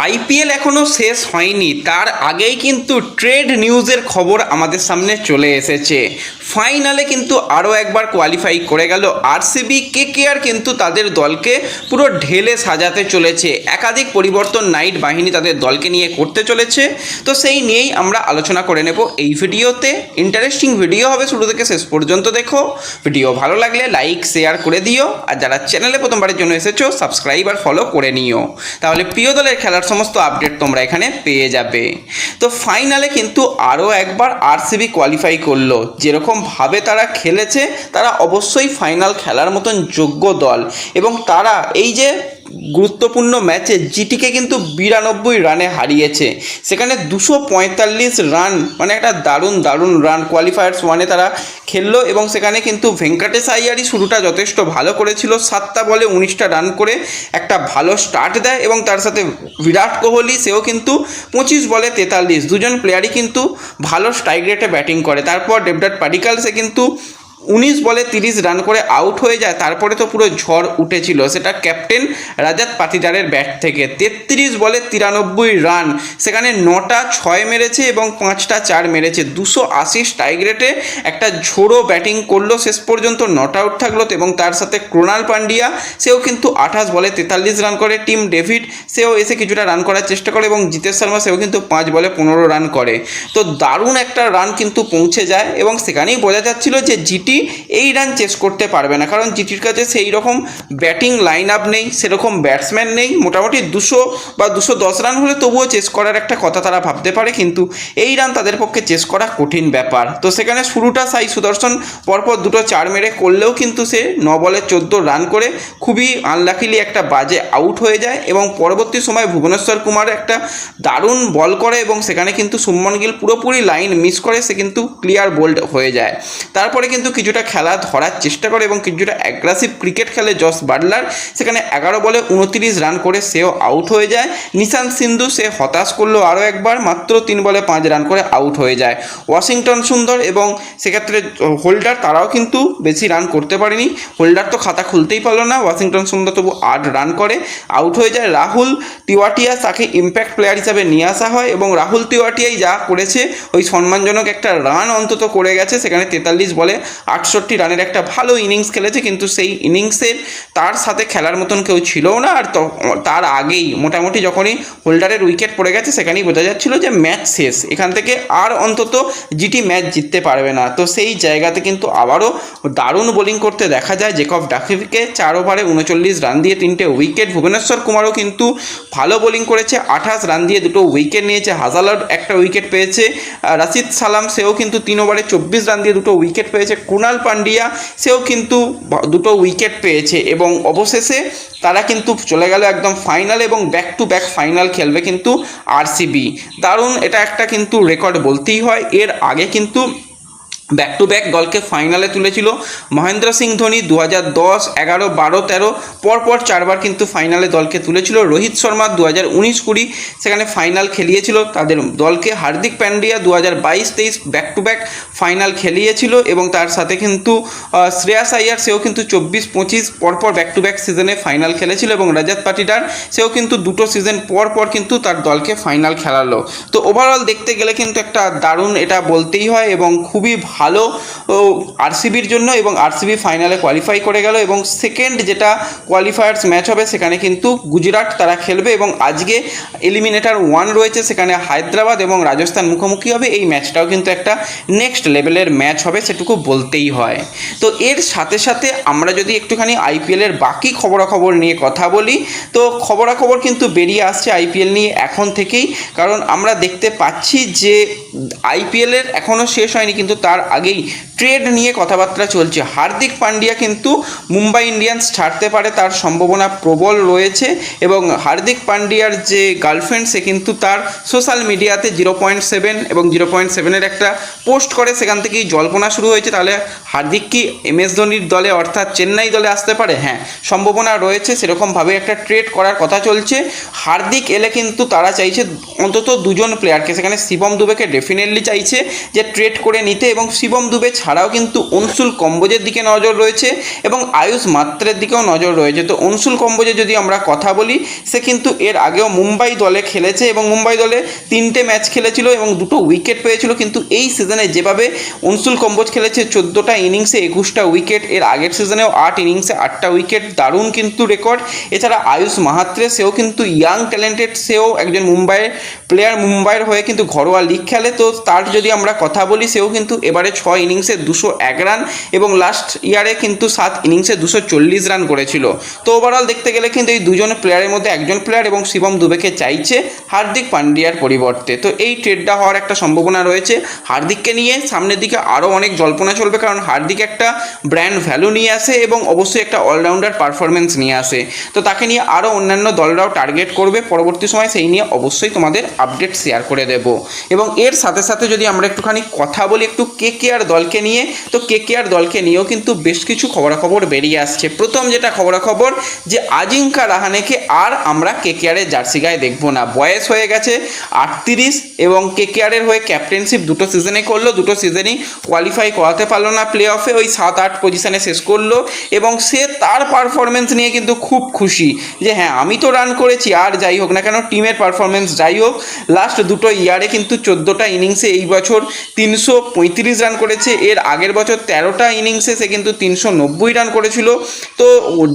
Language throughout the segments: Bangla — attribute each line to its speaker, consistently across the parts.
Speaker 1: আইপিএল এখনও শেষ হয়নি, তার আগেই কিন্তু ট্রেড নিউজের খবর আমাদের সামনে চলে এসেছে। ফাইনালে কিন্তু আরও একবার কোয়ালিফাই করে গেল আরসিবি। কেকেআর কিন্তু তাদের দলকে পুরো ঢেলে সাজাতে চলেছে। একাধিক পরিবর্তন নাইট বাহিনী তাদের দলকে নিয়ে করতে চলেছে। তো সেই নিয়েই আমরা আলোচনা করে নেব এই ভিডিওতে। ইন্টারেস্টিং ভিডিও হবে, শুরু থেকে শেষ পর্যন্ত দেখো। ভিডিও ভালো লাগলে লাইক শেয়ার করে দিও, আর যারা চ্যানেলে প্রথমবারের জন্য এসেছো সাবস্ক্রাইব আর ফলো করে নিও, তাহলে প্রিয় দলের খেলার সমস্ত আপডেট তোমরা এখানে পেয়ে যাবে। তো ফাইনালে কিন্তু আরও একবার আরসিবি কোয়ালিফাই করলো। যেরকমভাবে তারা খেলেছে, তারা অবশ্যই ফাইনাল খেলার মতন যোগ্য দল, এবং তারা এই যে গুরুত্বপূর্ণ ম্যাচে জিটিকে কিন্তু 92 রানে হারিয়েছে। সেখানে 245 রান, মানে একটা দারুণ রান কোয়ালিফায়ার্স ওয়ানে তারা খেললো, এবং সেখানে কিন্তু ভেঙ্কটেশ আইয়ারই শুরুটা যথেষ্ট ভালো করেছিল। 7টা বলে 19টা রান করে একটা ভালো স্টার্ট দেয়, এবং তার সাথে বিরাট কোহলি, সেও কিন্তু 25 বলে 43, দুজন প্লেয়ারই কিন্তু ভালো স্ট্রাইক রেটে ব্যাটিং করে। তারপর দেবদত্ত পাডিক্কাল, সে কিন্তু 19 বলে 30 রান করে আউট হয়ে যায়। তারপরে তো পুরো ঝড় উঠেছিল, সেটা ক্যাপ্টেন রাজাত পাটিদারের ব্যাট থেকে। 33 বলে 93 রান, সেখানে 9টা 6 মেরেছে এবং 5টা 4 মেরেছে। 280 স্ট্রাইক রেটে একটা ঝোড়ো ব্যাটিং করলো, শেষ পর্যন্ত নট আউট থাকলো। এবং তার সাথে ক্রোনাল পান্ডিয়া, সেও কিন্তু 28 বলে 43 রান করে। টিম ডেভিড, সেও এসে কিছুটা রান করার চেষ্টা করে, এবং জিতেশ শর্মা, সেও কিন্তু 5 বলে 15 রান করে। তো দারুণ একটা রান কিন্তু পৌঁছে যায়, এবং সেখানেই বোঝা যাচ্ছিল যে জিটি এই রান চেস করতে পারবে না, কারণ জিটির কাছে সেই রকম ব্যাটিং লাইন আপ নেই, সেরকম ব্যাটসম্যান নেই। মোটামুটি 200 বা 210 রান হলে তবুও চেস করার একটা কথা তারা ভাবতে পারে, কিন্তু এই রান তাদের পক্ষে চেস করা কঠিন ব্যাপার। তো সেখানে শুরুটা সাই সুদর্শন পরপর 2টো 4 মেরে করলেও কিন্তু সে 9 বলে 14 রান করে খুবই আনলাকিলি একটা বাজে আউট হয়ে যায়। এবং পরবর্তী সময় ভুবনেশ্বর কুমার একটা দারুণ বল করে, এবং সেখানে কিন্তু শুভমন গিল পুরোপুরি লাইন মিস করে, সে কিন্তু ক্লিয়ার বোল্ড হয়ে যায়। তারপরে কিন্তু কিছুটা খেলা ধরার চেষ্টা করে এবং কিছুটা অ্যাগ্রেসিভ ক্রিকেট খেলে জস বাটলার। সেখানে 11 বলে 29 রান করে সেও আউট হয়ে যায়। নিশান্ত সিন্ধু, সে হতাশ করলো আরও একবার, মাত্র 3 বলে 5 রান করে আউট হয়ে যায়। ওয়াশিংটন সুন্দর এবং সেক্ষেত্রে হোল্ডার, তারাও কিন্তু বেশি রান করতে পারেনি। হোল্ডার তো খাতা খুলতেই পারলো না। ওয়াশিংটন সুন্দর তবু 8 রান করে আউট হয়ে যায়। রাহুল তিওয়াটিয়া, তাকে ইম্প্যাক্ট প্লেয়ার হিসাবে নিয়ে আসা হয়, এবং রাহুল তিওয়াটিয়াই যা করেছে, ওই সম্মানজনক একটা রান অন্তত করে গেছে। সেখানে 43 বলে 68 রানের একটা ভালো ইনিংস খেলেছে, কিন্তু সেই ইনিংসের তার সাথে খেলার মতন কেউ ছিলও না। আর তার আগেই মোটামুটি যখনই হোল্ডারের উইকেট পড়ে গেছে, সেখানেই বোঝা যাচ্ছিল যে ম্যাচ শেষ, এখান থেকে আর অন্তত জিটি ম্যাচ জিততে পারবে না। তো সেই জায়গাতে কিন্তু আবারও দারুণ বোলিং করতে দেখা যায় জেকব ডাফিকে। 4 ওভারে 39 রান দিয়ে 3টে উইকেট। ভুবনেশ্বর কুমারও কিন্তু ভালো বোলিং করেছে, 28 রান দিয়ে 2টো উইকেট নিয়েছে। হাজালার একটা উইকেট পেয়েছে। রাশিদ সালাম, সেও কিন্তু 3 ওভারে 24 রান দিয়ে 2টো উইকেট পেয়েছে। কুনাল পান্ডিয়া, সেও কিন্তু 2টো উইকেট পেয়েছে, এবং অবশেষে তারা কিন্তু চলে গেল একদম ফাইনাল, এবং ব্যাক টু ব্যাক ফাইনাল খেলবে কিন্তু আরসিবি। দারুণ, এটা একটা কিন্তু রেকর্ড বলতেই হয়। এর আগে কিন্তু ব্যাক টু ব্যাক দলকে ফাইনালে তুলেছিল মহেন্দ্র সিং ধোনি। 2010, 11, 12, 13 পরপর 4বার কিন্তু ফাইনালে দলকে তুলেছিল। রোহিত শর্মা 2019-20 সেখানে ফাইনাল খেলিয়েছিল তাদের দলকে। Hardik Pandya 2022-23 back to back final খেলিয়েছিল, এবং তার সাথে কিন্তু শ্রেয়াস আইয়ার, সেও কিন্তু 24-25 পরপর ব্যাক টু ব্যাক সিজনে ফাইনাল খেলেছিল, এবং রাজাত পাটিদার, সেও কিন্তু 2টো সিজন পরপর কিন্তু তার দলকে ফাইনাল খেলালো। তো ওভারঅল দেখতে গেলে কিন্তু একটা দারুণ, এটা বলতেই হয়, এবং খুবই ভালো আরসিবির জন্য। এবং আরসিবি ফাইনালে কোয়ালিফাই করে গেল, এবং সেকেন্ড যেটা কোয়ালিফায়ার্স ম্যাচ হবে, সেখানে কিন্তু গুজরাট তারা খেলবে, এবং আজকে এলিমিনেটর 1 রয়েছে, সেখানে হায়দ্রাবাদ এবং রাজস্থান মুখোমুখি হবে। এই ম্যাচটাও কিন্তু একটা নেক্সট লেভেলের ম্যাচ হবে, সেটুকু বলতেই হয়। তো এর সাথে সাথে আমরা যদি একটুখানি আইপিএলের বাকি খবরাখবর নিয়ে কথা বলি, তো খবরাখবর কিন্তু বেরিয়ে আসছে আইপিএল নিয়ে এখন থেকেই, কারণ আমরা দেখতে পাচ্ছি যে আইপিএলের এখনও শেষ হয়নি, কিন্তু তার আগেই ট্রেড নিয়ে কথাবার্তা চলছে। হার্দিক পান্ডিয়া কিন্তু মুম্বাই ইন্ডিয়ান্স ছাড়তে পারে, তার সম্ভাবনা প্রবল রয়েছে। এবং হার্দিক পান্ডিয়ার যে গার্লফ্রেন্ড, সে কিন্তু তার সোশ্যাল মিডিয়াতে 0.7 এবং 0.7-এর একটা পোস্ট করে, সেখান থেকেই জল্পনা শুরু হয়েছে। তাহলে হার্দিক কি MS ধোনির দলে অর্থাৎ চেন্নাই দলে আসতে পারে? হ্যাঁ, সম্ভাবনা রয়েছে। সেরকমভাবে একটা ট্রেড করার কথা চলছে। হার্দিক এলে কিন্তু তারা চাইছে অন্তত 2জন প্লেয়ারকে, সেখানে শিবম দুবেকে ডেফিনেটলি চাইছে যে ট্রেড করে নিতে, এবং শিবম দুবে ছাড়াও কিন্তু অনসুল কম্বোজের দিকে নজর রয়েছে এবং আয়ুষ মাত্রের দিকেও নজর রয়েছে। তো অনসুল কম্বোজে যদি আমরা কথা বলি, সে কিন্তু এর আগেও মুম্বাই দলে খেলেছে এবং মুম্বাই দলে 3টে ম্যাচ খেলেছিল এবং 2টো উইকেট পেয়েছিল। কিন্তু এই সিজনে যেভাবে অনসুল কম্বোজ খেলেছে 14টা ইনিংসে 21টা উইকেট, এর আগের সিজনেও 8 ইনিংসে 8টা উইকেট, দারুণ কিন্তু রেকর্ড। এছাড়া আয়ুষ মাহাত্রে, সেও কিন্তু ইয়াং ট্যালেন্টেড, সেও একজন মুম্বাইয়ের প্লেয়ার, মুম্বাইয়ের হয়ে কিন্তু ঘরোয়া লিগ খেলে। তো তার যদি আমরা কথা বলি, সেও কিন্তু এবারে 6 ইনিংসে 201 রান এবং লাস্ট ইয়ারে কিন্তু 7 ইনিংসে 240 রান করেছিল। তো ওভারঅল দেখতে গেলে কিন্তু এই দুজন প্লেয়ারের মধ্যে একজন প্লেয়ার এবং শিবম দুবেকে চাইছে হার্দিক পান্ডিয়ার পরিবর্তে। তো এই ট্রেডটা হওয়ার একটা সম্ভাবনা রয়েছে। হার্দিককে নিয়ে সামনের দিকে আরও অনেক জল্পনা চলবে, কারণ হার্দিক একটা ব্র্যান্ড ভ্যালু নিয়ে আসে এবং অবশ্যই একটা অলরাউন্ডার পারফরমেন্স নিয়ে আসে। তো তাকে নিয়ে আরও অন্যান্য দলরাও টার্গেট করবে পরবর্তী সময়, সেই নিয়ে অবশ্যই তোমাদের আপডেট শেয়ার করে দেব। এবং এর সাথে সাথে যদি আমরা একটুখানি কথা বলি একটু কেকেআর দলকে নিয়ে, তো কেকেআর দলকে নিয়েও কিন্তু বেশ কিছু খবরাখবর বেরিয়ে আসছে। প্রথম যেটা খবরাখবর, যে আজিঙ্কা রাহানেকে আর আমরা কেকেআরের জার্সি গায়ে দেখবো না। বয়স হয়ে গেছে 38 এবং কেকেআরের হয়ে ক্যাপ্টেনশিপ 2টো সিজনে করলো, 2টো সিজনই কোয়ালিফাই করাতে পারলো না প্লে অফে, ওই 7-8 পজিশনে শেষ করলো এবং সে তার পারফরমেন্স নিয়ে কিন্তু খুব খুশি যে হ্যাঁ আমি তো রান করেছি, আর যাই হোক না কেন টিমের পারফরমেন্স যাই হোক, লাস্ট 2টো ইয়ারে কিন্তু 14টা ইনিংসে এই বছর 335 রান করেছে, এর আগের বছর 13টা ইনিংসে সে কিন্তু 390 রান করেছিল। তো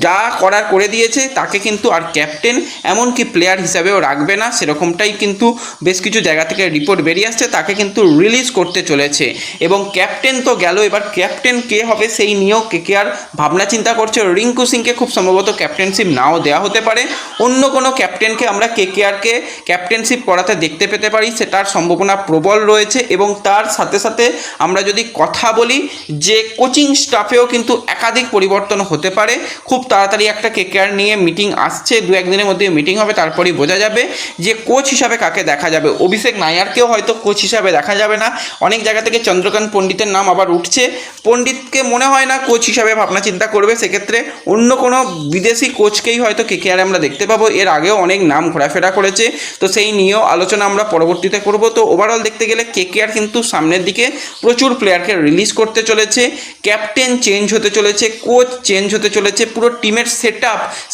Speaker 1: যা করার করে দিয়েছে, তাকে কিন্তু আর ক্যাপ্টেন এমনকি প্লেয়ার হিসাবেও রাখবে না, সেরকমটাই কিন্তু বেশ কিছু জায়গা থেকে রিপোর্ট বেরিয়ে আসছে। তাকে কিন্তু রিলিজ করতে চলেছে এবং ক্যাপ্টেন তো গেল, এবার ক্যাপ্টেন কে হবে সেই নিয়েও কেকেআর ভাবনা চিন্তা করছে। রিঙ্কু সিংকে খুব সম্ভবত ক্যাপ্টেনশিপ নাও দেওয়া হতে পারে, অন্য কোনো ক্যাপ্টেনকে আমরা কেকেআরকে ক্যাপ্টেনশিপ করাতে দেখতে পেতে পারি, সেটার সম্ভাবনা প্রবল রয়েছে। এবং তার সাথে সাথে আমরা যদি কথা বলি যে কোচিং স্টাফেও কিন্তু একাধিক পরিবর্তন হতে পারে। খুব তাড়াতাড়ি একটা কেকেআর নিয়ে মিটিং আসছে, 2-1 দিনের মধ্যে মিটিং হবে, তারপরেই বোঝা যাবে যে কোচ হিসাবে কাকে দেখা যাবে। অভিষেক নায়ারকেও হয়তো কোচ হিসাবে দেখা যাবে না, অনেক জায়গা থেকে চন্দ্রকান্ত পণ্ডিতের নাম আবার উঠছে। পণ্ডিতকে মনে হয় না কোচ হিসাবে ভাবনা চিন্তা করবে, সেক্ষেত্রে অন্য কোনো বিদেশি কোচকেই হয়তো কেকেআরে আমরা দেখতে পাবো। এর আগেও অনেক নাম ঘোরাফেরা করেছে, তো সেই নিয়েও আলোচনা আমরা পরবর্তীতে করব। তো ওভারঅল দেখতে গেলে কেকেআর কিন্তু সামনের দিকে প্রচুর প্লেয়ারকে রিলিজ করতে চলেছে, ক্যাপ্টেন চেঞ্জ হতে চলেছে, কোচ চেঞ্জ হতে চলেছে, পুরো টিমের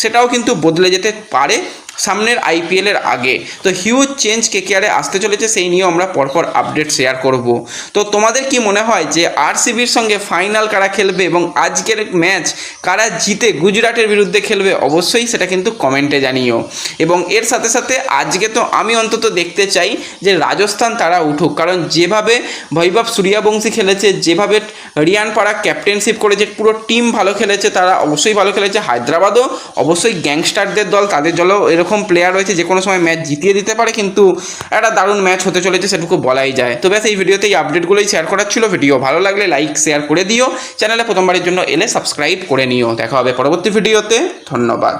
Speaker 1: সেটাও কিন্তু বদলে যেতে পারে সামনের আইপিএলের আগে। তো হিউজ চেঞ্জ কেকেআরে আসতে চলেছে, সেই নিয়েও আমরা পরপর আপডেট শেয়ার করব। তো তোমাদের কি মনে হয় যে আরসিবির সঙ্গে ফাইনাল কারা খেলবে এবং আজকের ম্যাচ কারা জিতে গুজরাটের বিরুদ্ধে খেলবে, অবশ্যই সেটা কিন্তু কমেন্টে জানিও। এবং এর সাথে সাথে আজকে তো আমি অন্তত দেখতে চাই যে রাজস্থান তারা উঠুক, কারণ যেভাবে বৈভব সূর্যবংশী খেলেছে, যেভাবে রিয়ান পরাগ ক্যাপ্টেনশিপ করেছে, পুরো টিম ভালো খেলেছে, তারা অবশ্যই ভালো খেলেছে। হায়দ্রাবাদও অবশ্যই গ্যাংস্টারদের দল, তাদের দলও এরকম প্লেয়ার রয়েছে যে কোনো সময় ম্যাচ জিতিয়ে দিতে পারে, কিন্তু একটা দারুণ ম্যাচ হতে চলেছে সেটুকু বলাই যায়। তো ব্যাস এই ভিডিওতে এই আপডেটগুলোই শেয়ার করার ছিল। ভিডিও ভালো লাগলে লাইক শেয়ার করে দিও, চ্যানেলে প্রথমবারের জন্য এলে সাবস্ক্রাইব করে নিও। দেখা হবে পরবর্তী ভিডিওতে, ধন্যবাদ।